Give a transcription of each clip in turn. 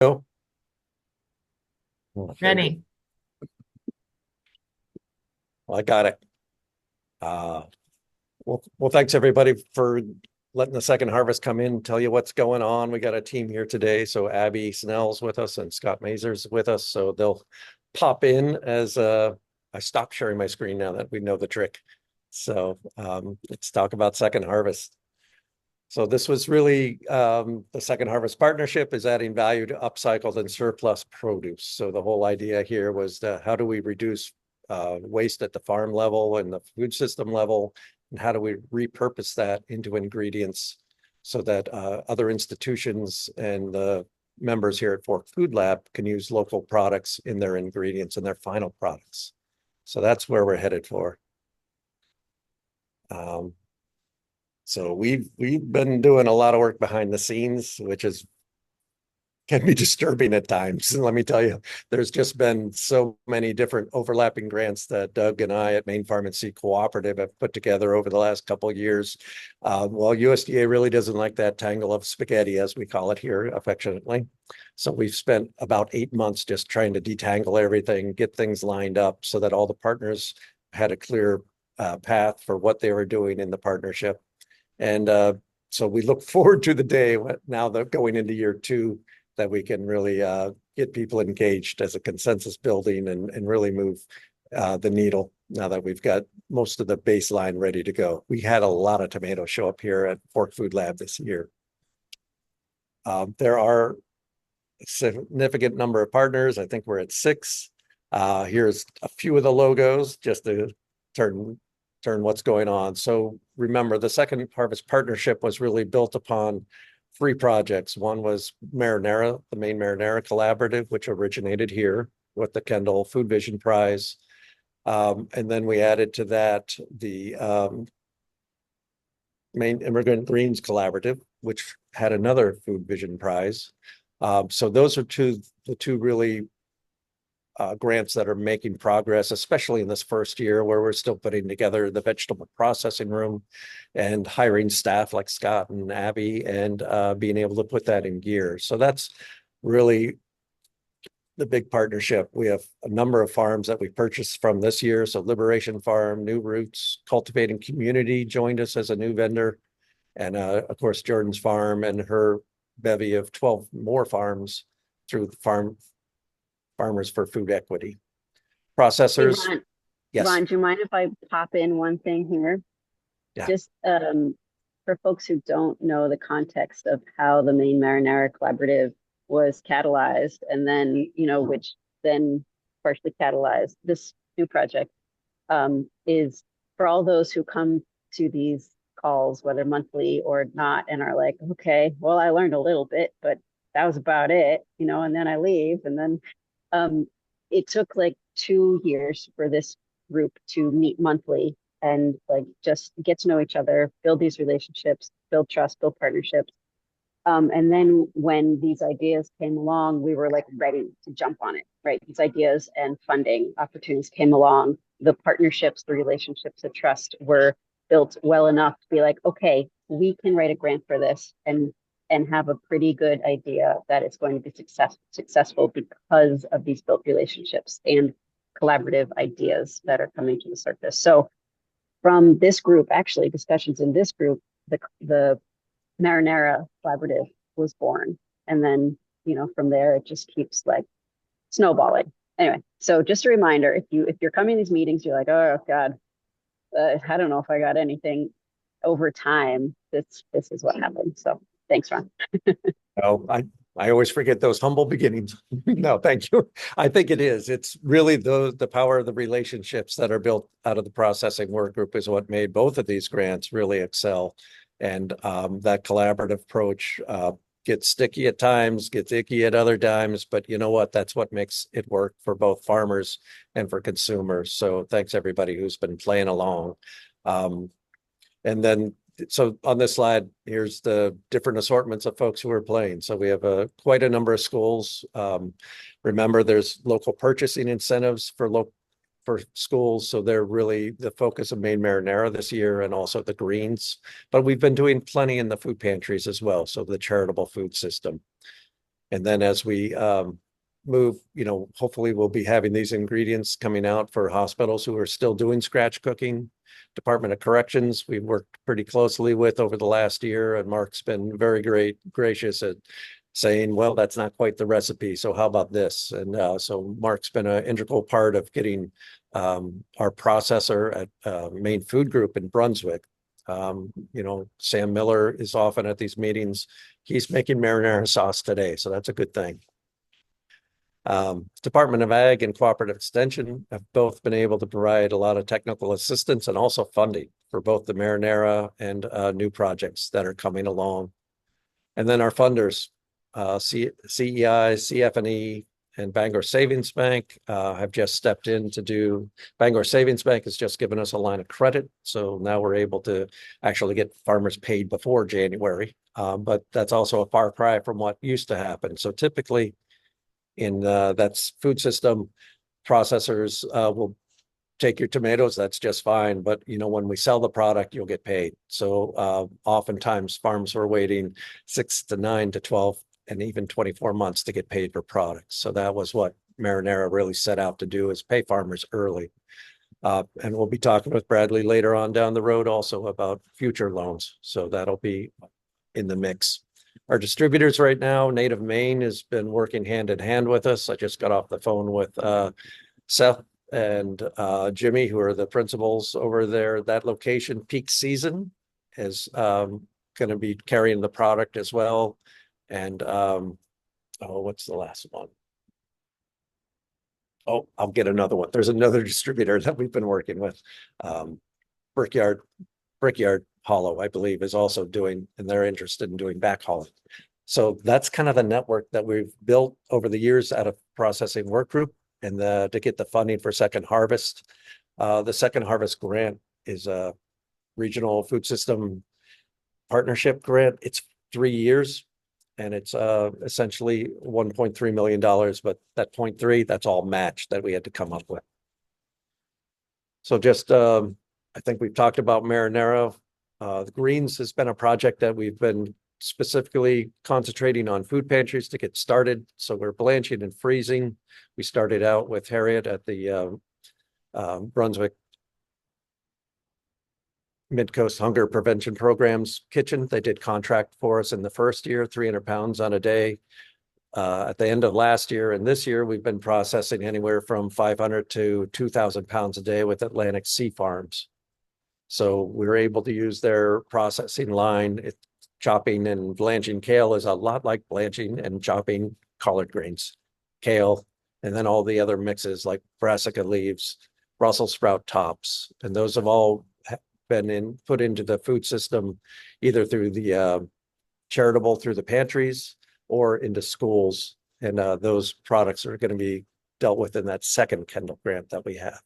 Go. Oh, very good. Ready. Well, I got it. Uh, well, thanks everybody for letting the second harvest come in, tell you what's going on. We got a team here today. So Abby Snell's with us and Scott Mazur's with us. So they'll pop in as I stop sharing my screen now that we know the trick. So let's talk about second harvest. So this was really the Second Harvest Partnership is adding value to upcycled and surplus produce. So the whole idea here was how do we reduce waste at the farm level and the food system level, and how do we repurpose that into ingredients so that other institutions and the members here at Fork Food Lab can use local products in their ingredients and their final products. So that's where we're headed for. Um, So we've been doing a lot of work behind the scenes, which is can be disturbing at times. And let me tell you, there's just been so many different overlapping grants that Doug and I at Maine Farm and Sea Cooperative have put together over the last couple of years. Well, USDA really doesn't like that tangle of spaghetti, as we call it here affectionately. So we've spent about 8 months just trying to detangle everything, get things lined up so that all the partners had a clear path for what they were doing in the partnership. And so we look forward to the day now that going into year two that we can really get people engaged as a consensus building and really move the needle now that we've got most of the baseline ready to go. We had a lot of tomatoes show up here at Fork Food Lab this year. There are a significant number of partners. I think we're at 6. Here's a few of the logos just to turn what's going on. So remember, the Second Harvest Partnership was really built upon 3 projects. One was Marinara, the Maine Marinara Collaborative, which originated here with the Kendall Food Vision Prize. And then we added to that the Maine Immigrant Greens Collaborative, which had another Food Vision Prize. So those are the two really grants that are making progress, especially in this first year where we're still putting together the vegetable processing room and hiring staff like Scott and Abby and being able to put that in gear. So that's really the big partnership. We have a number of farms that we purchased from this year. So Liberation Farm, New Roots, Cultivating Community joined us as a new vendor. And of course, Jordan's farm and her bevy of 12 more farms through the Farmers for Food Equity. Hey, Processors, Ron, yes, do you mind if I pop in one thing here? yeah. Just for folks who don't know the context of how the Maine Marinara Collaborative was catalyzed and then, which then partially catalyzed this new project, is for all those who come to these calls, whether monthly or not, and are like, okay, well, I learned a little bit, but that was about it, and then I leave. And then um, it took like 2 years for this group to meet monthly and like just get to know each other, build these relationships, build trust, build partnerships. And then when these ideas came along, we were like ready to jump on it, right? These ideas and funding opportunities came along. The partnerships, the relationships, the trust were built well enough to be like, okay, we can write a grant for this and have a pretty good idea that it's going to be successful because of these built relationships and collaborative ideas that are coming to the surface. So from this group, actually discussions in this group, the Marinara Collaborative was born. And then, from there it just keeps like snowballing. Anyway, so just a reminder, if you're coming to these meetings, you're like, oh God, I don't know if I got anything over time. This is what happened. So thanks, Ron. Oh, I always forget those humble beginnings. No, thank you. I think it is. It's really the power of the relationships that are built out of the processing work group is what made both of these grants really excel. And that collaborative approach gets sticky at times, gets icky at other times, but you know what? That's what makes it work for both farmers and for consumers. So thanks everybody who's been playing along. Um, and then so on this slide, here's the different assortments of folks who are playing. So we have quite a number of schools. Remember, there's local purchasing incentives for schools. So they're really the focus of Maine Marinara this year and also the greens. But we've been doing plenty in the food pantries as well. So the charitable food system. And then as we move, hopefully we'll be having these ingredients coming out for hospitals who are still doing scratch cooking. Department of Corrections, we've worked pretty closely with over the last year, and Mark's been very gracious at saying, well, that's not quite the recipe. So how about this? And so Mark's been an integral part of getting our processor at Maine Food Group in Brunswick. Sam Miller is often at these meetings. He's making marinara sauce today, so that's a good thing. Department of Ag and Cooperative Extension have both been able to provide a lot of technical assistance and also funding for both the marinara and new projects that are coming along. And then our funders, CEI, CFNE, and Bangor Savings Bank have just stepped in to do. Bangor Savings Bank has just given us a line of credit. So now we're able to actually get farmers paid before January. But that's also a far cry from what used to happen. So typically, in that's food system, processors will take your tomatoes, that's just fine. But when we sell the product, you'll get paid. So oftentimes farms were waiting 6 to 9 to 12 and even 24 months to get paid for products. So that was what marinara really set out to do, is pay farmers early. And we'll be talking with Bradley later on down the road also about future loans. So that'll be in the mix. Our distributors right now, Native Maine has been working hand in hand with us. I just got off the phone with Seth and Jimmy, who are the principals over there. That location, peak season, is going to be carrying the product as well. And what's the last one? Oh, I'll get another one. There's another distributor that we've been working with. Brickyard Hollow, I believe, is also doing, and they're interested in doing backhauling. So that's kind of the network that we've built over the years out of Processing Workgroup, and to get the funding for Second Harvest. The Second Harvest grant is a regional food system partnership grant. It's 3 years, and it's essentially $1.3 million, but that 0.3, that's all matched that we had to come up with. So just, I think we've talked about marinara. The greens has been a project that we've been specifically concentrating on food pantries to get started. So we're blanching and freezing. We started out with Harriet at the Brunswick Mid-Coast Hunger Prevention Programs kitchen. They did contract for us in the first year, 300 pounds on a day. At the end of last year and this year, we've been processing anywhere from 500 to 2,000 pounds a day with Atlantic Sea Farms. So we were able to use their processing line. Chopping and blanching kale is a lot like blanching and chopping collard greens, kale, and then all the other mixes like brassica leaves, Brussels sprout tops. And those have all been put into the food system, either through the charitable, through the pantries, or into schools. And those products are going to be dealt with in that second Kendall grant that we have.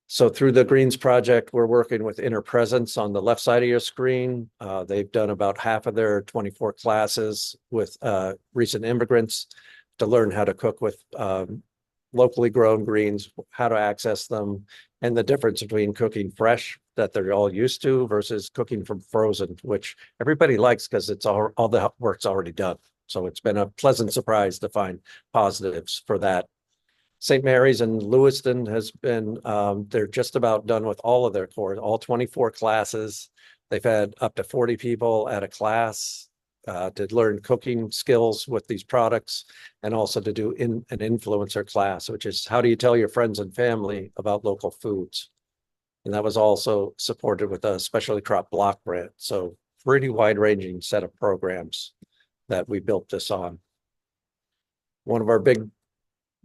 So through the Greens Project, we're working with Inner Presence on the left side of your screen. They've done about half of their 24 classes with recent immigrants to learn how to cook with locally grown greens, how to access them, and the difference between cooking fresh that they're all used to versus cooking from frozen, which everybody likes because it's all the work's already done. So it's been a pleasant surprise to find positives for that. St. Mary's in Lewiston has been, they're just about done with all of their course, all 24 classes. They've had up to 40 people at a class to learn cooking skills with these products, and also to do an influencer class, which is how do you tell your friends and family about local foods? And that was also supported with a specialty crop block grant. So pretty wide ranging set of programs that we built this on. One of our big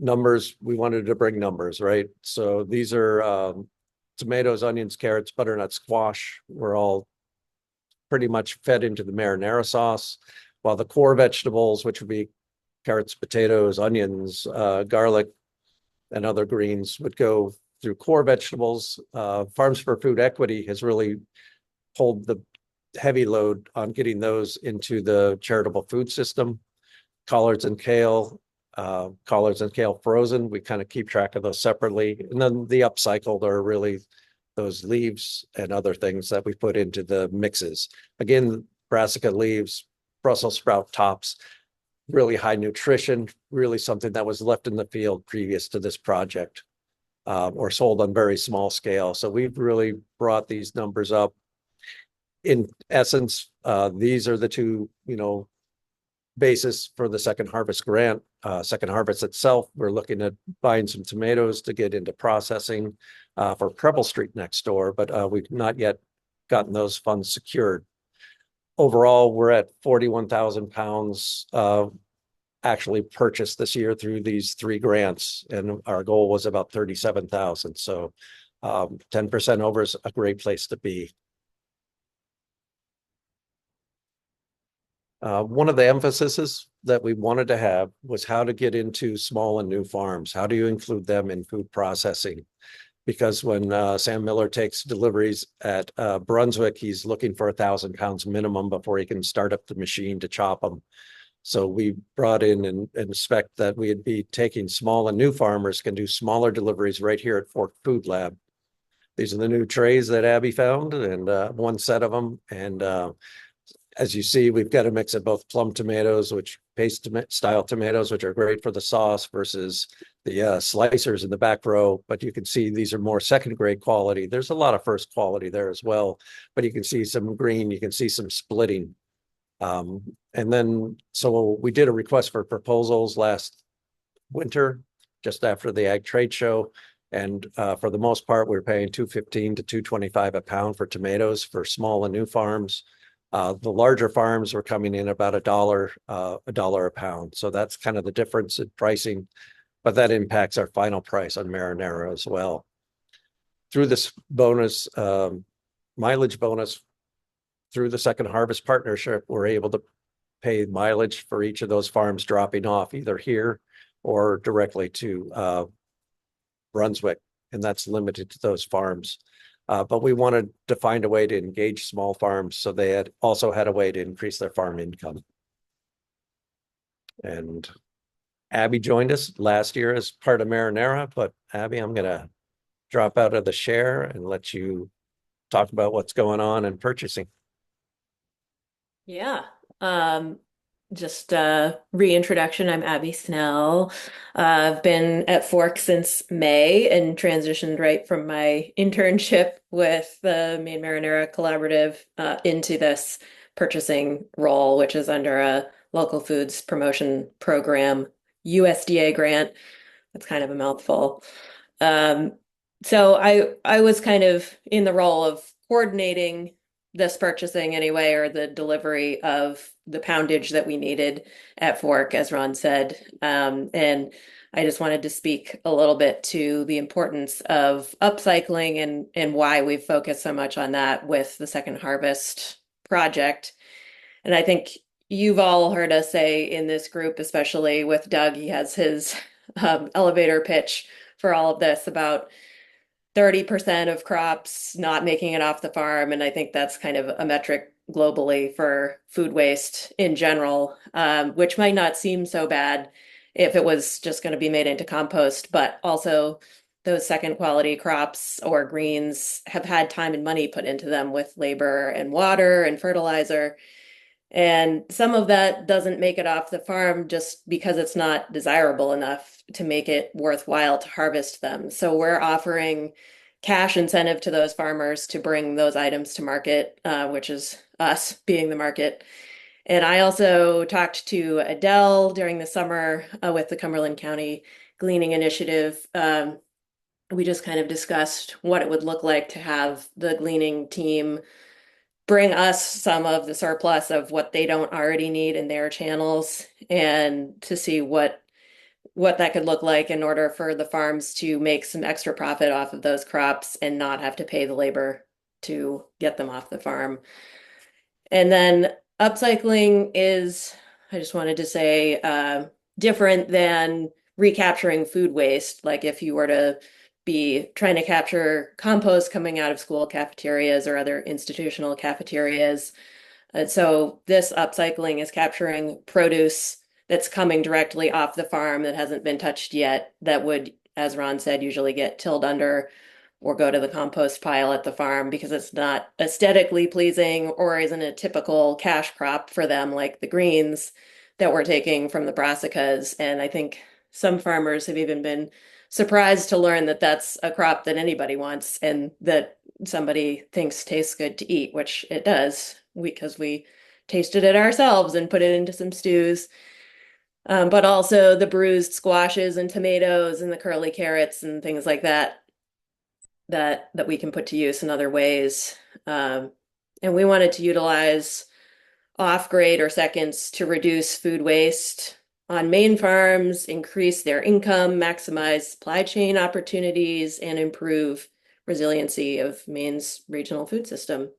numbers, we wanted to bring numbers, right? So these are tomatoes, onions, carrots, butternut squash. We're all pretty much fed into the marinara sauce, while the core vegetables, which would be carrots, potatoes, onions, garlic, and other greens, would go through core vegetables. Farms for Food Equity has really pulled the heavy load on getting those into the charitable food system. Collards and kale frozen, we kind of keep track of those separately. And then the upcycled are really those leaves and other things that we put into the mixes. Again, brassica leaves, Brussels sprout tops, really high nutrition, really something that was left in the field previous to this project, or sold on very small scale. So we've really brought these numbers up. In essence, these are the two, basis for the Second Harvest grant. Second Harvest itself, we're looking at buying some tomatoes to get into processing for Preble Street next door, but we've not yet gotten those funds secured. Overall, we're at 41,000 pounds actually purchased this year through these three grants, and our goal was about 37,000. So 10% over is a great place to be. One of the emphases that we wanted to have was how to get into small and new farms. How do you include them in food processing? Because when Sam Miller takes deliveries at Brunswick, he's looking for 1,000 pounds minimum before he can start up the machine to chop them. So we brought in and spec that we'd be taking small and new farmers can do smaller deliveries right here at Fork Food Lab. These are the new trays that Abby found, and one set of them. And as you see, we've got a mix of both plum tomatoes, which paste style tomatoes, which are great for the sauce, versus the slicers in the back row. But you can see these are more second grade quality. There's a lot of first quality there as well, but you can see some green, you can see some splitting. And then, so we did a request for proposals last winter, just after the Ag Trade Show. And for the most part, we're paying $2.15 to $2.25 a pound for tomatoes for small and new farms. The larger farms were coming in about $1 a pound. So that's kind of the difference in pricing, but that impacts our final price on marinara as well. Through this bonus, mileage bonus, through the Second Harvest Partnership, we're able to pay mileage for each of those farms dropping off either here or directly to Brunswick, and that's limited to those farms. But we wanted to find a way to engage small farms so they had also had a way to increase their farm income. And Abby joined us last year as part of Marinara, but Abby, I'm gonna drop out of the share and let you talk about what's going on in purchasing. Yeah. Um, just reintroduction. I'm Abby Snell. I've been at Fork since May and transitioned right from my internship with the Maine Marinara Collaborative into this purchasing role, which is under a local foods promotion program USDA grant. That's kind of a mouthful. Um, so I was kind of in the role of coordinating this purchasing anyway, or the delivery of the poundage that we needed at Fork, as Ron said. And I just wanted to speak a little bit to the importance of upcycling and why we've focused so much on that with the Second Harvest project. And I think you've all heard us say in this group, especially with Doug, he has his elevator pitch for all of this about 30% of crops not making it off the farm. And I think that's kind of a metric globally for food waste in general, which might not seem so bad if it was just going to be made into compost, but also those second quality crops or greens have had time and money put into them with labor and water and fertilizer. And some of that doesn't make it off the farm just because it's not desirable enough to make it worthwhile to harvest them. So we're offering cash incentive to those farmers to bring those items to market, which is us being the market. And I also talked to Adele during the summer with the Cumberland County Gleaning Initiative. We just kind of discussed what it would look like to have the gleaning team bring us some of the surplus of what they don't already need in their channels and to see what that could look like in order for the farms to make some extra profit off of those crops and not have to pay the labor to get them off the farm. And then upcycling is, I just wanted to say, different than recapturing food waste. Like if you were to be trying to capture compost coming out of school cafeterias or other institutional cafeterias. And so this upcycling is capturing produce that's coming directly off the farm that hasn't been touched yet, that would, as Ron said, usually get tilled under or go to the compost pile at the farm because it's not aesthetically pleasing or isn't a typical cash crop for them like the greens. that we're taking from the brassicas. And I think some farmers have even been surprised to learn that that's a crop that anybody wants and that somebody thinks tastes good to eat, which it does, because we tasted it ourselves and put it into some stews. But also the bruised squashes and tomatoes and the curly carrots and things like that that we can put to use in other ways. Um, and we wanted to utilize off grade or seconds to reduce food waste on main farms, increase their income, maximize supply chain opportunities, and improve resiliency of Maine's regional food system.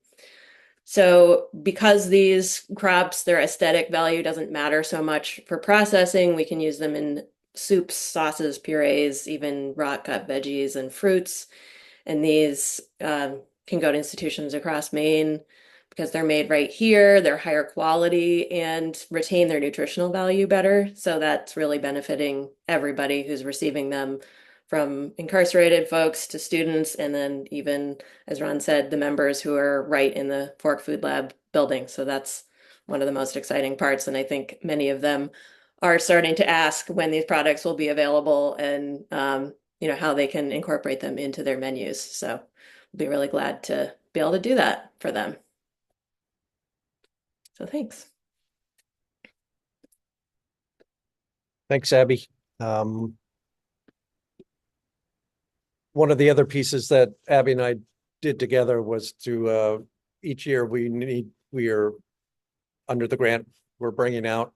So, because these crops, their aesthetic value doesn't matter so much for processing, we can use them in soups, sauces, purees, even raw cut veggies and fruits. And these can go to institutions across Maine because they're made right here, they're higher quality, and retain their nutritional value better. So that's really benefiting everybody who's receiving them, from incarcerated folks to students, and then even, as Ron said, the members who are right in the Fork Food Lab building. So that's one of the most exciting parts. And I think many of them are starting to ask when these products will be available and how they can incorporate them into their menus. So we'll be really glad to be able to do that for them. So thanks. Thanks, Abby. Um, One of the other pieces that Abby and I did together was to each year we are under the grant, we're bringing out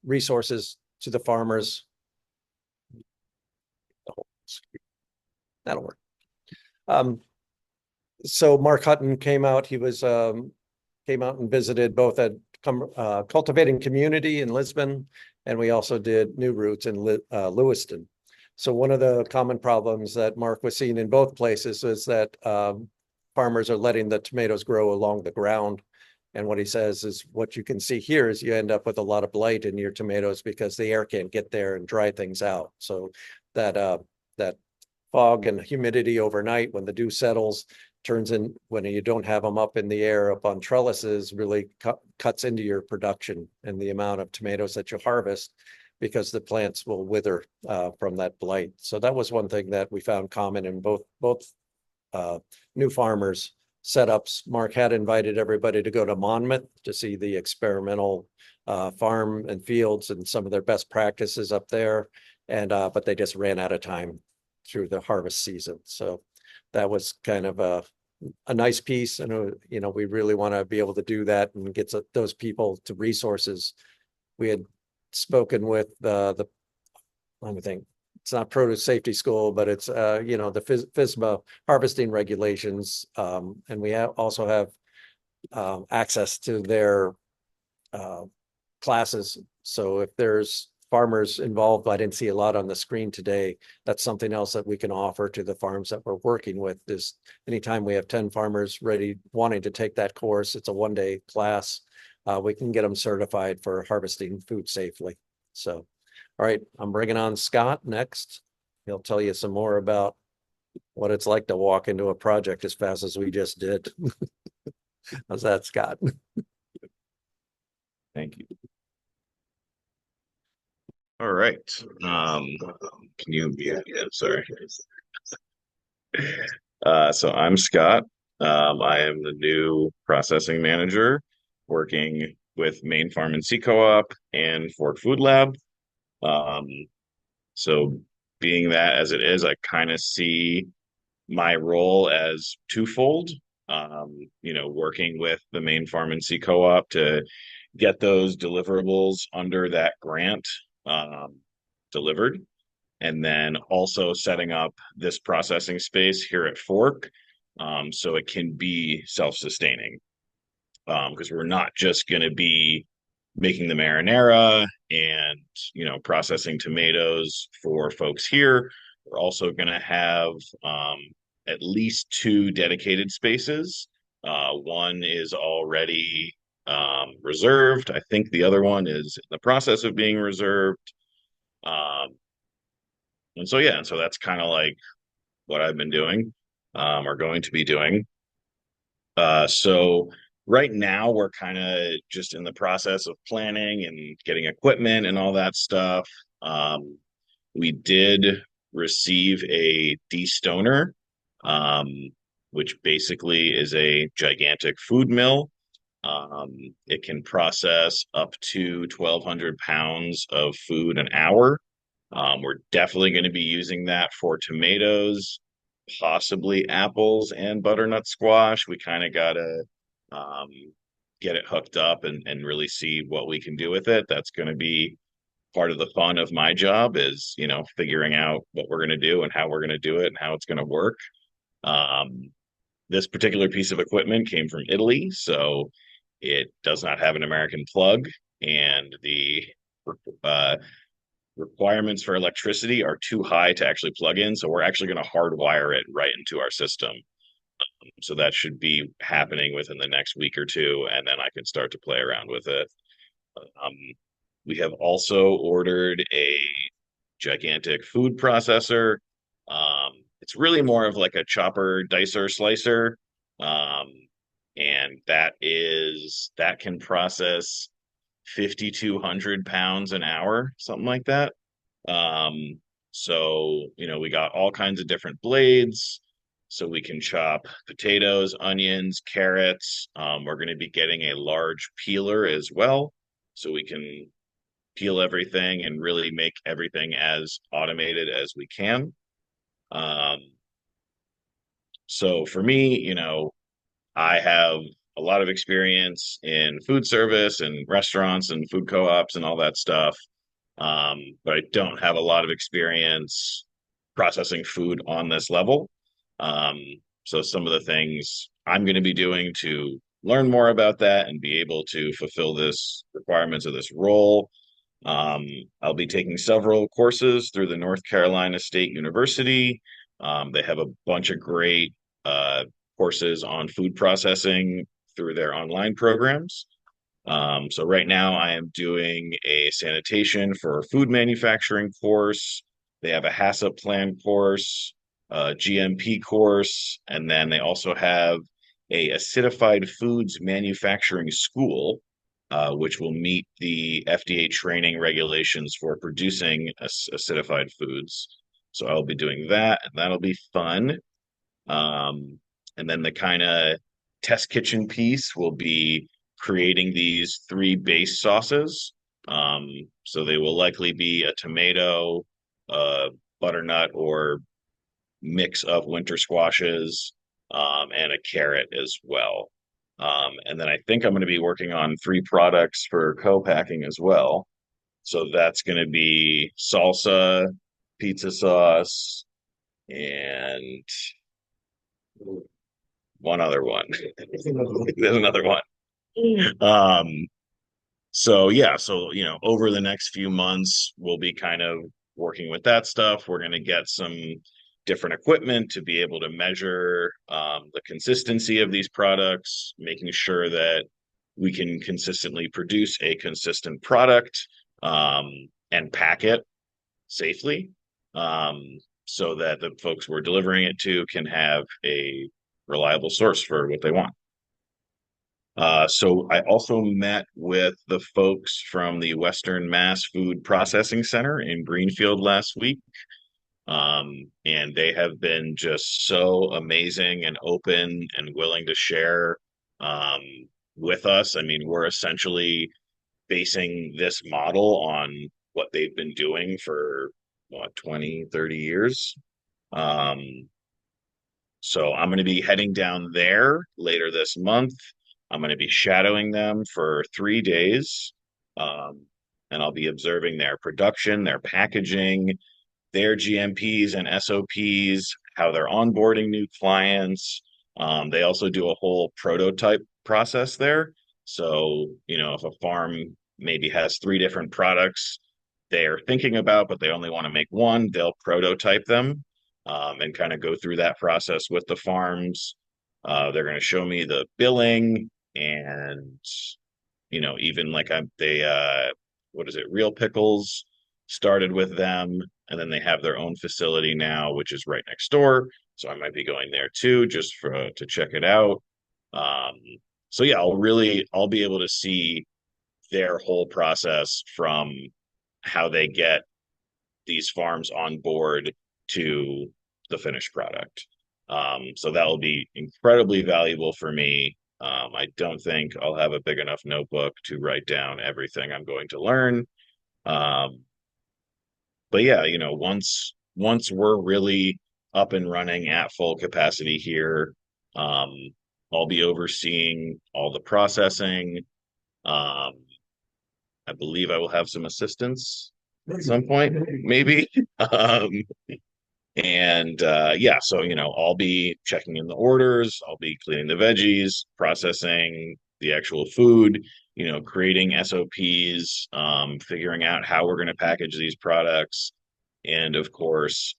resources to the farmers. That'll work. So Mark Hutton came out. He was came out and visited both at Cultivating Community in Lisbon, and we also did New Roots in Lewiston. So one of the common problems that Mark was seeing in both places is that farmers are letting the tomatoes grow along the ground. And what he says is what you can see here is you end up with a lot of blight in your tomatoes because the air can't get there and dry things out. So that fog and humidity overnight when the dew settles turns in, when you don't have them up in the air up on trellises, really cuts into your production and the amount of tomatoes that you harvest, because the plants will wither from that blight. So that was one thing that we found common in both new farmers setups. Mark had invited everybody to go to Monmouth to see the experimental farm and fields and some of their best practices up there. And but they just ran out of time through the harvest season. So that was kind of a nice piece. And, we really want to be able to do that and get those people to resources. We had spoken with let me think, it's not produce safety school, but it's, the FSMA harvesting regulations. And we also have access to their classes. So if there's farmers involved, I didn't see a lot on the screen today. That's something else that we can offer to the farms that we're working with. Is anytime we have 10 farmers ready, wanting to take that course, it's a one-day class. We can get them certified for harvesting food safely. So, all right, I'm bringing on Scott next. He'll tell you some more about what it's like to walk into a project as fast as we just did. How's that, Scott? Thank you. All right. Can you, yeah, sorry. So I'm Scott. I am the new processing manager working with Maine Farm and Sea Co-op and Fork Food Lab. Um, so being that as it is, I kind of see my role as twofold. Working with the Maine Farm and Sea Co-op to get those deliverables under that grant delivered, and then also setting up this processing space here at Fork, so it can be self-sustaining, because we're not just going to be making the marinara and processing tomatoes for folks here. We're also going to have at least two dedicated spaces. One is already reserved. I think the other one is in the process of being reserved. Um, and so that's kind of like what I've been doing, or going to be doing. So Right now, we're kind of just in the process of planning and getting equipment and all that stuff. Um, we did receive a destoner, um, which basically is a gigantic food mill. It can process up to 1,200 pounds of food an hour. We're definitely going to be using that for tomatoes, possibly apples and butternut squash. We kind of got to um, get it hooked up and really see what we can do with it. That's going to be part of the fun of my job is, figuring out what we're going to do and how we're going to do it and how it's going to work. Um, this particular piece of equipment came from Italy, so it does not have an American plug, and the uh, requirements for electricity are too high to actually plug in. So we're actually going to hardwire it right into our system. So that should be happening within the next week or two, and then I can start to play around with it. Um, we have also ordered a gigantic food processor. It's really more of like a chopper, dicer, slicer. Um, and that can process 5,200 pounds an hour, something like that. Um, so, we got all kinds of different blades. So we can chop potatoes, onions, carrots. We're going to be getting a large peeler as well. So we can peel everything and really make everything as automated as we can. Um, so for me, I have a lot of experience in food service and restaurants and food co-ops and all that stuff. But I don't have a lot of experience processing food on this level. Um, so some of the things I'm going to be doing to learn more about that and be able to fulfill this requirements of this role. Um, I'll be taking several courses through the North Carolina State University. They have a bunch of great uh, courses on food processing through their online programs. So right now I am doing a sanitation for food manufacturing course. They have a HACCP plan course, a GMP course, and then they also have a acidified foods manufacturing school, which will meet the FDA training regulations for producing acidified foods. So I'll be doing that, and that'll be fun. Um, and then the kind of test kitchen piece will be creating these three base sauces. So they will likely be a tomato, butternut, or mix of winter squashes, and a carrot as well. And then I think I'm going to be working on three products for co-packing as well. So that's going to be salsa, pizza sauce, and one other one. There's another one. Um, so yeah, so over the next few months, we'll be kind of working with that stuff. We're going to get some different equipment to be able to measure the consistency of these products, making sure that we can consistently produce a consistent product and pack it safely, um, so that the folks we're delivering it to can have a reliable source for what they want. So I also met with the folks from the Western Mass Food Processing Center in Greenfield last week. And they have been just so amazing and open and willing to share um, with us. I mean, we're essentially basing this model on what they've been doing for 20, 30 years. Um, so I'm going to be heading down there later this month. I'm going to be shadowing them for 3 days. Um, and I'll be observing their production, their packaging, their GMPs and SOPs, how they're onboarding new clients. They also do a whole prototype process there. So, if a farm maybe has three different products they're thinking about, but they only want to make one, they'll prototype them and kind of go through that process with the farms. They're going to show me the billing and, even like what is it, Real Pickles started with them, and then they have their own facility now, which is right next door. So I might be going there too, just to check it out. Um, So yeah, I'll be able to see their whole process from how they get these farms on board to the finished product. So that will be incredibly valuable for me. I don't think I'll have a big enough notebook to write down everything I'm going to learn. Um, but yeah, once we're really up and running at full capacity here, um, I'll be overseeing all the processing. Um, I believe I will have some assistance at some point, maybe. Um, and yeah, so I'll be checking in the orders, I'll be cleaning the veggies, processing the actual food, creating SOPs, figuring out how we're going to package these products, and of course,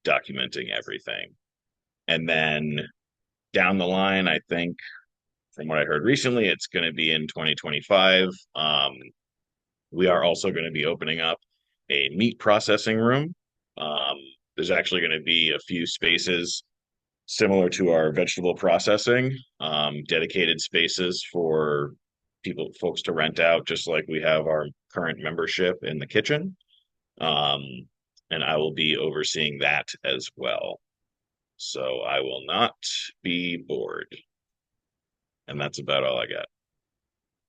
documenting everything. And then down the line, I think from what I heard recently, it's going to be in 2025. We are also going to be opening up a meat processing room. Um, there's actually going to be a few spaces similar to our vegetable processing, dedicated spaces for folks to rent out, just like we have our current membership in the kitchen. Um, and I will be overseeing that as well. So I will not be bored. And that's about all I got.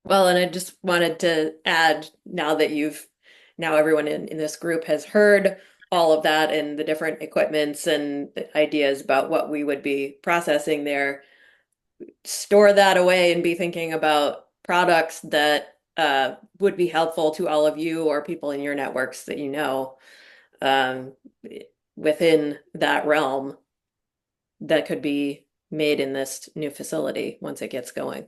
Well, and I just wanted to add now everyone in this group has heard all of that and the different equipments and ideas about what we would be processing there. Store that away and be thinking about products that would be helpful to all of you or people in your networks that you know um, within that realm that could be made in this new facility once it gets going.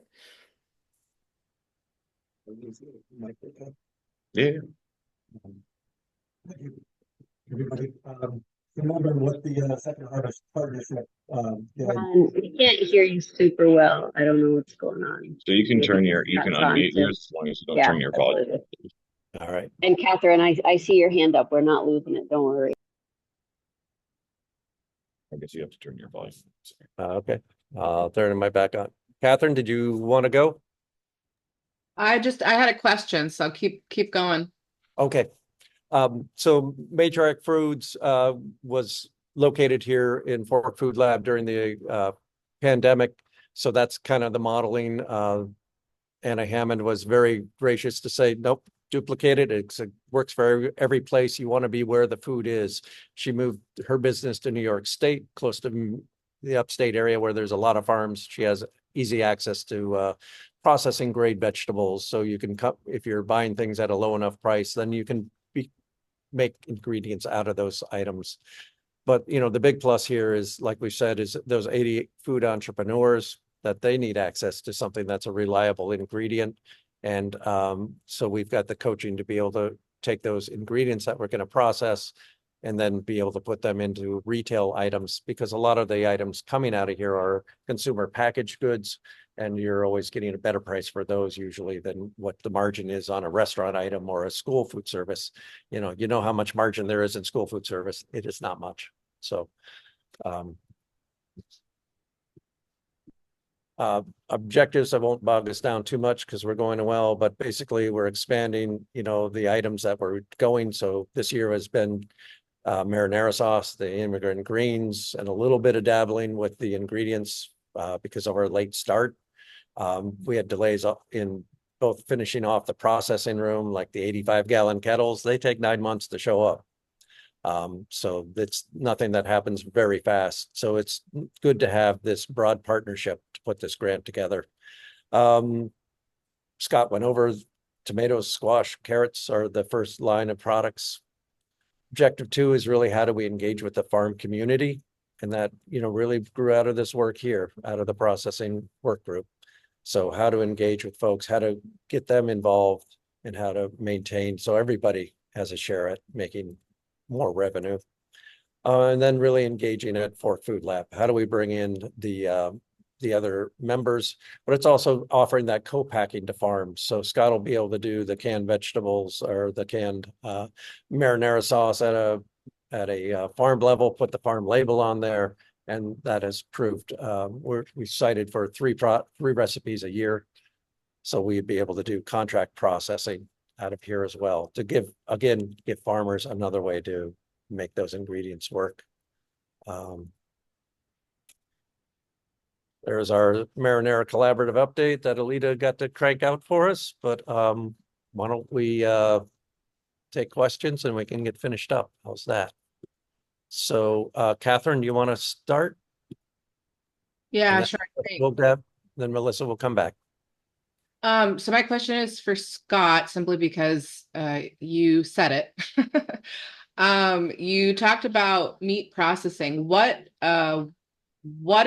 Yeah. Everybody, remember what the Second Harvest Partnership did. Ron, we can't hear you super well. I don't know what's going on. So you can you can That's on unmute too. yours as long as you don't Yeah, turn your volume. absolutely. All right. And Catherine, I see your hand up. We're not losing it. Don't worry. I guess you have to turn your volume. Okay. I'll turn my back on. Catherine, did you want to go? I had a question, so keep going. Okay. So Matriarch Foods was located here in Fork Food Lab during the pandemic. So that's kind of the modeling. Anna Hammond was very gracious to say, nope, duplicate it. It works for every place. You want to be where the food is. She moved her business to New York State, close to the upstate area where there's a lot of farms. She has easy access to processing grade vegetables. So you can cut, if you're buying things at a low enough price, then you can make ingredients out of those items. But the big plus here is, like we said, is those 80 food entrepreneurs that they need access to something that's a reliable ingredient. And so we've got the coaching to be able to take those ingredients that we're going to process and then be able to put them into retail items, because a lot of the items coming out of here are consumer packaged goods, and you're always getting a better price for those usually than what the margin is on a restaurant item or a school food service. You know how much margin there is in school food service. It is not much. So objectives, I won't bog us down too much because we're going well, but basically we're expanding, the items that we're going. So this year has been marinara sauce, the immigrant greens, and a little bit of dabbling with the ingredients because of our late start. We had delays in both finishing off the processing room, like the 85-gallon kettles. They take 9 months to show up. So it's nothing that happens very fast. So it's good to have this broad partnership to put this grant together. Scott went over tomatoes, squash, carrots are the first line of products. Objective 2 is really how do we engage with the farm community? And that, really grew out of this work here, out of the processing work group. So how to engage with folks, how to get them involved, and how to maintain so everybody has a share at making more revenue. And then really engaging at Fork Food Lab. How do we bring in the other members? But it's also offering that co-packing to farms. So Scott will be able to do the canned vegetables or the canned marinara sauce at a farm level, put the farm label on there, And that has proved, we cited for three recipes a year. So we'd be able to do contract processing out of here as well to give farmers another way to make those ingredients work. There's our marinara collaborative update that Alita got to crank out for us, but why don't we take questions and we can get finished up. How's that? So Catherine, do you want to start? Yeah, then sure. Great. We'll Deb, then Melissa will come back. So my question is for Scott, simply because you said it. You talked about meat processing. What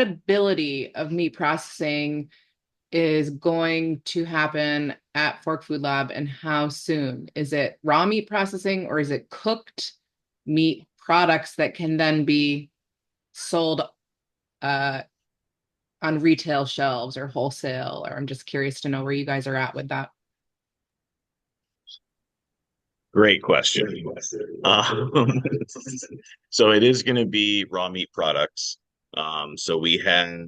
ability of meat processing is going to happen at Fork Food Lab, and how soon? Is it raw meat processing, or is it cooked meat products that can then be sold on retail shelves or wholesale? Or I'm just curious to know where you guys are at with that. Great question. Um, so it is going to be raw meat products. So we have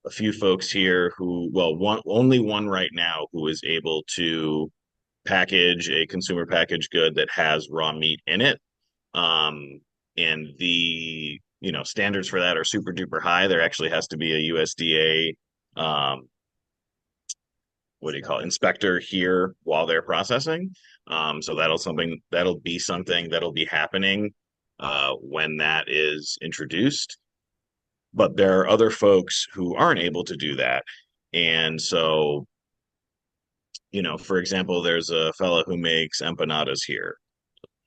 a few folks here who, well, only one right now who is able to package a consumer packaged good that has raw meat in it. And the, standards for that are super duper high. There actually has to be a USDA, what do you call it, inspector here while they're processing. So that'll be something that'll be happening when that is introduced. But there are other folks who aren't able to do that. And so, for example, there's a fella who makes empanadas here.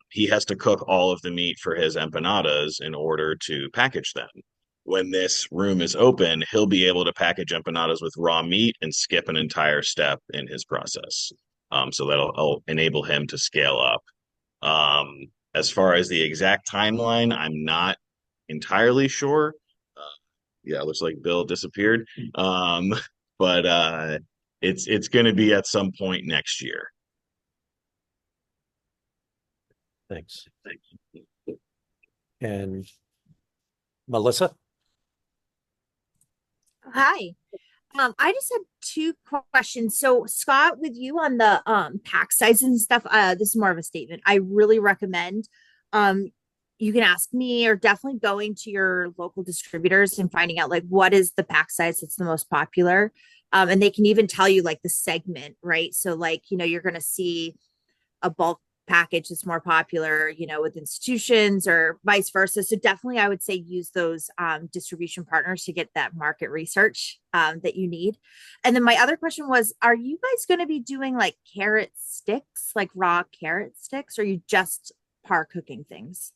He has to cook all of the meat for his empanadas in order to package them. When this room is open, he'll be able to package empanadas with raw meat and skip an entire step in his process. So that'll enable him to scale up. As far as the exact timeline, I'm not entirely sure. Yeah, it looks like Bill disappeared. But it's going to be at some point next year. Thanks. And Melissa? Hi. I just had two questions. So Scott, with you on the pack sizes and stuff, this is more of a statement. I really recommend you can ask me, or definitely going to your local distributors and finding out like what is the pack size that's the most popular. And they can even tell you like the segment, right? So like, you're gonna see a bulk package that's more popular, with institutions or vice versa. So definitely I would say use those distribution partners to get that market research that you need. And then my other question was, are you guys going to be doing like carrot sticks, like raw carrot sticks, or are you just par cooking things?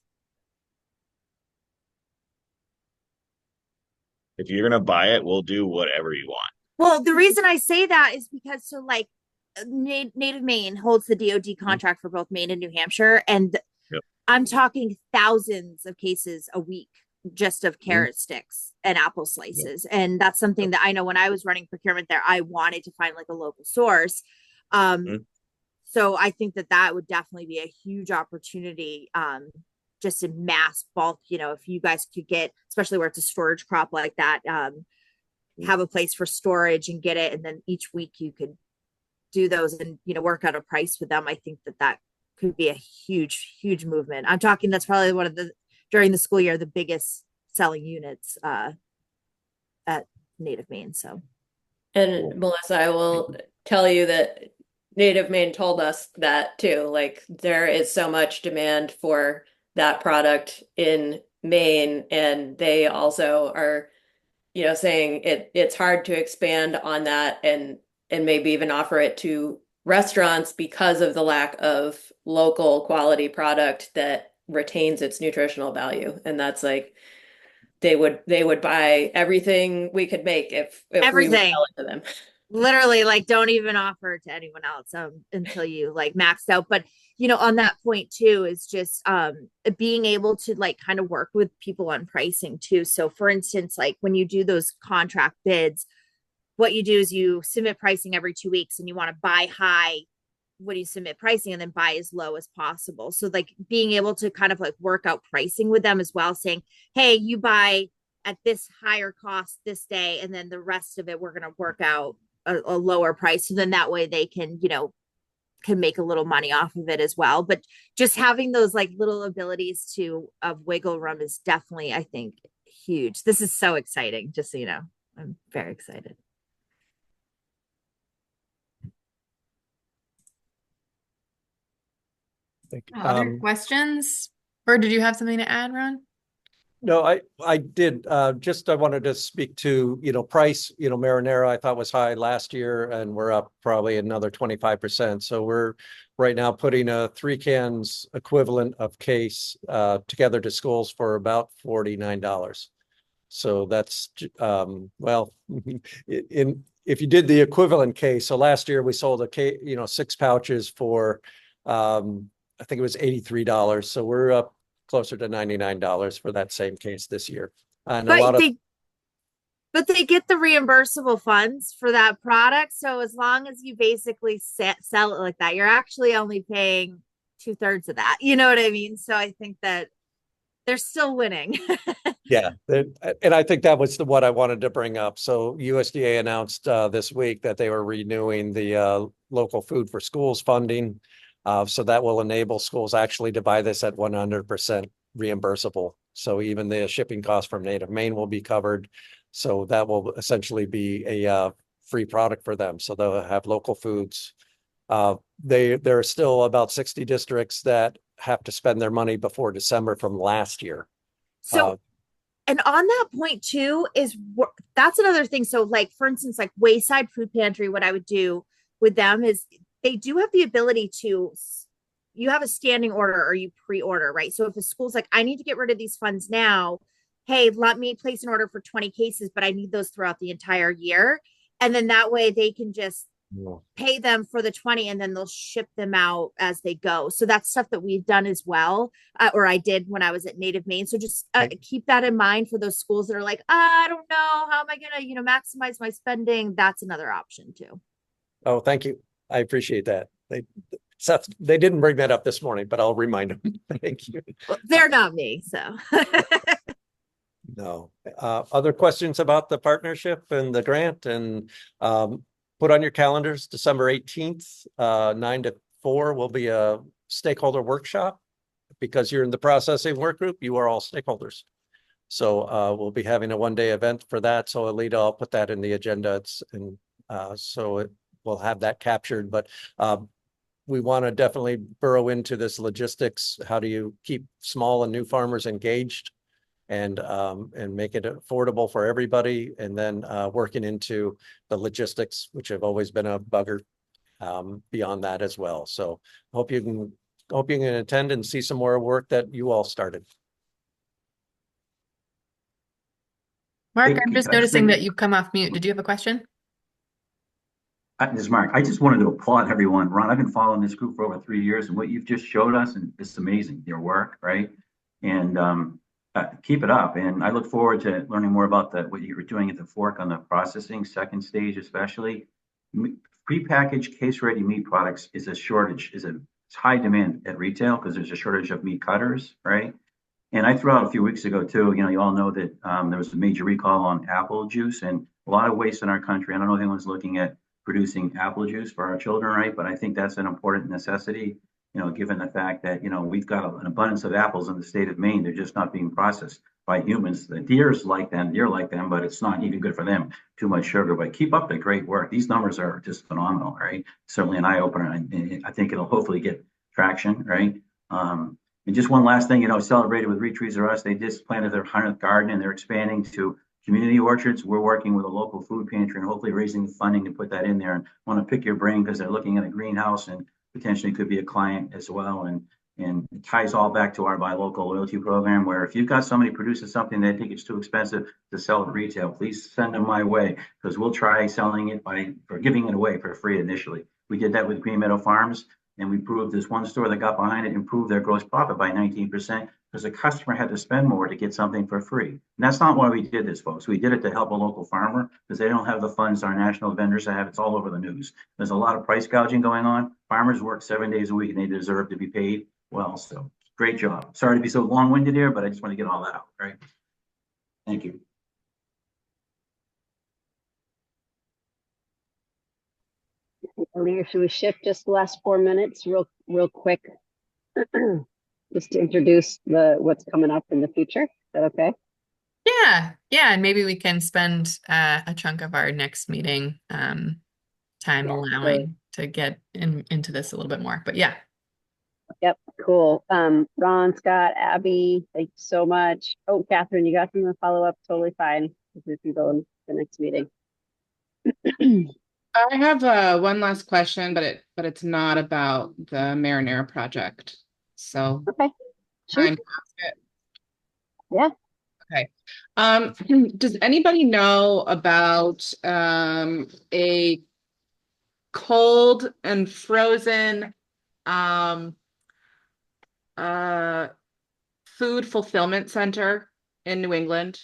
If you're going to buy it, we'll do whatever you want. Well, the reason I say that is because so like Native Maine holds the DoD contract for both Maine and New Hampshire, and Yep. I'm talking thousands of cases a week just of carrot sticks and apple slices. And that's something that I know when I was running procurement there, I wanted to find like a local source. So I think that would definitely be a huge opportunity, just in mass bulk, if you guys could get, especially where it's a storage crop like that, have a place for storage and get it. And then each week you could do those and, work out a price with them. I think that could be a huge, huge movement. I'm talking, that's probably one of the, during the school year, the biggest selling units at Native Maine. So. And Melissa, I will tell you that Native Maine told us that too. Like there is so much demand for that product in Maine, and they also are, saying it's hard to expand on that and maybe even offer it to restaurants because of the lack of local quality product that retains its nutritional value. And that's like they would buy everything we could make if we would Everything. sell it to them. Literally, like, don't even offer it to anyone else until you like maxed out. But on that point too is just being able to like kind of work with people on pricing too. So for instance, like when you do those contract bids, what you do is you submit pricing every 2 weeks, and you want to buy high when you submit pricing and then buy as low as possible. So like being able to kind of like work out pricing with them as well, saying, hey, you buy at this higher cost this day, and then the rest of it we're going to work out a lower price. So then that way they can, can make a little money off of it as well. But just having those like little abilities to of wiggle room is definitely, I think, huge. This is so exciting, just so you know. I'm very excited. Other questions? Or did you have something to add, Ron? No, I did. I wanted to speak to, price, marinara I thought was high last year, and we're up probably another 25%. So we're right now putting a 3 cans equivalent of case together to schools for about $49. So that's well, if you did the equivalent case, so last year we sold a case, 6 pouches for I think it was $83. So we're up closer to $99 for that same case this year. And a lot of but they get the reimbursable funds for that product. So as long as you basically sell it like that, you're actually only paying 2/3 of that. You know what I mean? So I think that they're still winning. Yeah, and I think that was what I wanted to bring up. So USDA announced this week that they were renewing the local food for schools funding. So that will enable schools actually to buy this at 100% reimbursable. So even the shipping cost from native Maine will be covered. So that will essentially be a free product for them. So they'll have local foods. There are still about 60 districts that have to spend their money before December from last year. So, and on that point too, that's another thing. So like, for instance, like Wayside Food Pantry, what I would do with them is they do have the ability to, you have a standing order or you pre-order, right? So if a school's like, I need to get rid of these funds now, hey, let me place an order for 20 cases, but I need those throughout the entire year. And then that way they can just pay them for the 20 and then they'll ship them out as they go. So that's stuff that we've done as well, or I did when I was at Native Maine. So just keep that in mind for those schools that are like, I don't know, how am I going to, maximize my spending? That's another option too. Oh, thank you. I appreciate that. Seth, they didn't bring that up this morning, but I'll remind them. Thank you. Well, they're not me, so. No. Other questions about the partnership and the grant? And put on your calendars, December 18th, 9 to 4 will be a stakeholder workshop. Because you're in the processing work group, you are all stakeholders. So we'll be having a one-day event for that. So Alita, I'll put that in the agenda. We'll have that captured. But we want to definitely burrow into this logistics. How do you keep small and new farmers engaged and make it affordable for everybody? And then working into the logistics, which have always been a bugger beyond that as well. So hope you can attend and see some more work that you all started. Mark, I'm just noticing that you've come off mute. Did you have a question? This is Mark. I just wanted to applaud everyone. Ron, I've been following this group for over 3 years, and what you've just showed us, and it's amazing, your work, right? And keep it up. And I look forward to learning more about what you were doing at the Fork on the processing, second stage especially. Prepackaged case-ready meat products is a shortage, it's high demand at retail because there's a shortage of meat cutters, right? And I threw out a few weeks ago too, you all know that there was a major recall on apple juice and a lot of waste in our country. I don't know if anyone's looking at producing apple juice for our children, right? But I think that's an important necessity, given the fact that, we've got an abundance of apples in the state of Maine. They're just not being processed by humans. The deer like them, but it's not even good for them. Too much sugar, but keep up the great work. These numbers are just phenomenal, right? Certainly an eye opener. And I think it'll hopefully get traction, right? And just one last thing, celebrated with Reed Trees R Us. They just planted their 100th garden and they're expanding to community orchards. We're working with a local food pantry and hopefully raising funding to put that in there. And want to pick your brain because they're looking at a greenhouse and potentially could be a client as well. And it ties all back to our buy local loyalty program, where if you've got somebody produces something they think it's too expensive to sell at retail, please send them my way because we'll try selling it for giving it away for free initially. We did that with Green Meadow Farms. And we proved this one store that got behind it improved their gross profit by 19% because the customer had to spend more to get something for free. And that's not why we did this, folks. We did it to help a local farmer because they don't have the funds our national vendors have. It's all over the news. There's a lot of price gouging going on. Farmers work 7 days a week and they deserve to be paid well. So great job. Sorry to be so long-winded here, but I just want to get all that out, right? Thank you. Aaliyah, should we shift just the last 4 minutes real quick? Just to introduce what's coming up in the future. Is that okay? Yeah, yeah, and maybe we can spend a chunk of our next meeting time Yeah, allowing to get into this a little bit more. But yeah. Yep, cool. Ron, Scott, Abby, thank you so much. Oh, Catherine, you got something to follow up? Totally fine. We can go in the next meeting. I have one last question, but it's not about the Marinara project. So Okay, time shoot. to ask it. Yeah. Okay. Does anybody know about a cold and frozen um uh food fulfillment center in New England?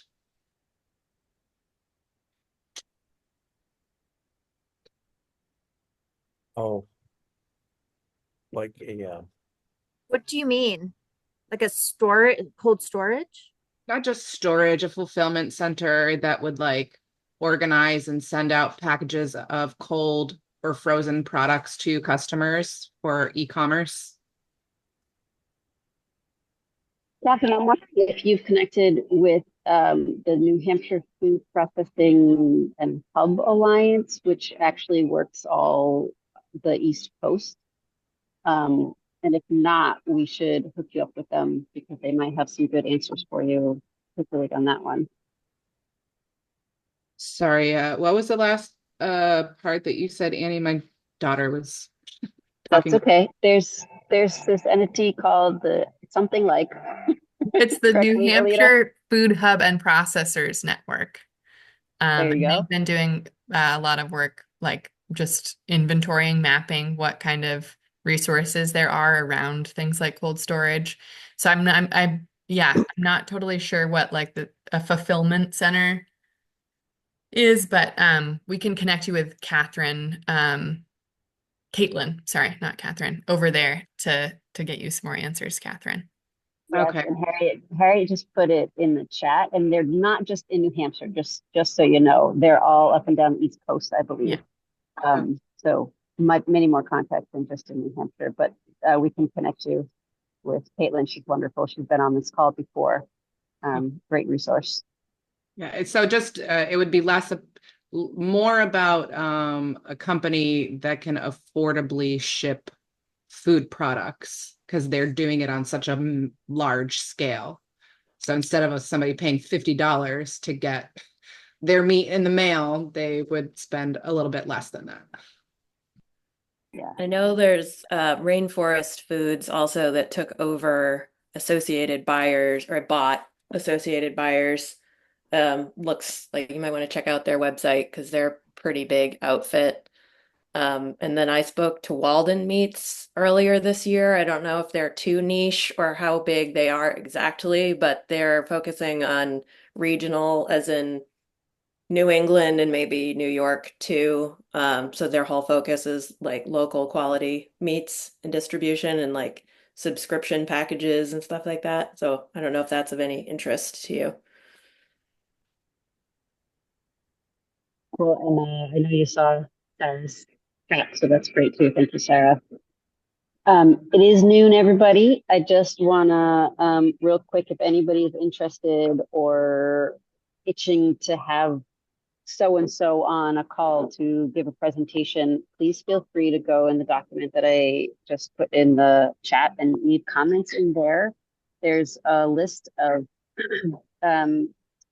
Oh, like a, What do you mean? Like a store, cold storage? Not just storage, a fulfillment center that would like organize and send out packages of cold or frozen products to customers for e-commerce. Catherine, I'm wondering if you've connected with the New Hampshire Food Processing and Hub Alliance, which actually works all the East Coast. And if not, we should hook you up with them because they might have some good answers for you, particularly on that one. Sorry, what was the last part that you said, Annie? My daughter was That's talking. okay. There's this entity called the something like, It's the correct New me, Alita. Hampshire Food Hub and Processors Network. There you And go. they've been doing a lot of work, like just inventorying, mapping what kind of resources there are around things like cold storage. So yeah, I'm not totally sure what like a fulfillment center is, but we can connect you with Catherine, Caitlin, sorry, not Catherine, over there to get you some more answers, Catherine. Yes, Okay. and Harriet just put it in the chat, and they're not just in New Hampshire, just so you know, they're all up and down the East Coast, I believe. Yeah. So many more contacts than just in New Hampshire, but we can connect you with Caitlin. She's wonderful. She's been on this call before. Great resource. Yeah, so just it would be more about a company that can affordably ship food products because they're doing it on such a large scale. So instead of somebody paying $50 to get their meat in the mail, they would spend a little bit less than that. Yeah. I know there's Rainforest Foods also that took over Associated Buyers or bought Associated Buyers. Looks like you might want to check out their website because they're a pretty big outfit. And then I spoke to Walden Meats earlier this year. I don't know if they're too niche or how big they are exactly, but they're focusing on regional, as in New England and maybe New York too. So their whole focus is like local quality meats and distribution and like subscription packages and stuff like that. So I don't know if that's of any interest to you. Cool. And I know you saw Sarah's chat, so that's great too. Thank you, Sarah. It is noon, everybody. I just wanna real quick, if anybody is interested or itching to have so and so on a call to give a presentation, please feel free to go in the document that I just put in the chat and leave comments in there. There's a list of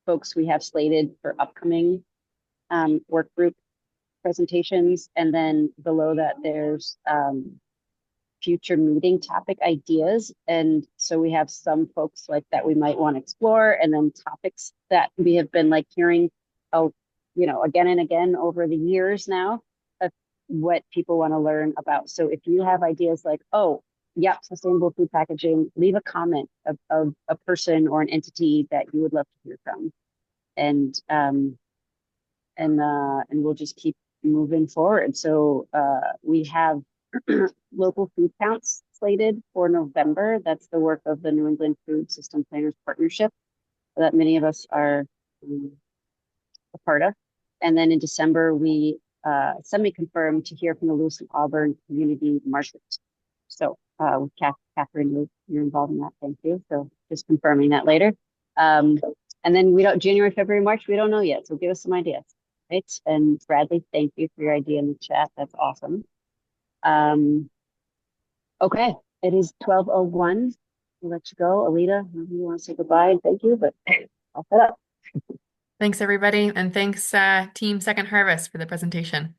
folks we have slated for upcoming work group presentations. And then below that, there's future meeting topic ideas. And so we have some folks like that we might want to explore, and then topics that we have been like hearing, oh, again and again over the years now of what people want to learn about. So if you have ideas like, oh, yep, sustainable food packaging, leave a comment of a person or an entity that you would love to hear from. And we'll just keep moving forward. So we have local food counts slated for November. That's the work of the New England Food System Planners Partnership that many of us are a part of. And then in December, we semi-confirmed to hear from the Lewis and Auburn community market. So with Catherine, you're involved in that. Thank you. So just confirming that later. And then we don't, January, February, March, we don't know yet. So give us some ideas. Right. And Bradley, thank you for your idea in the chat. That's awesome. Okay. It is 12:01. We'll let you go. Alita, maybe you want to say goodbye and thank you, but I'll set up. Thanks, everybody. And thanks, Team Second Harvest, for the presentation.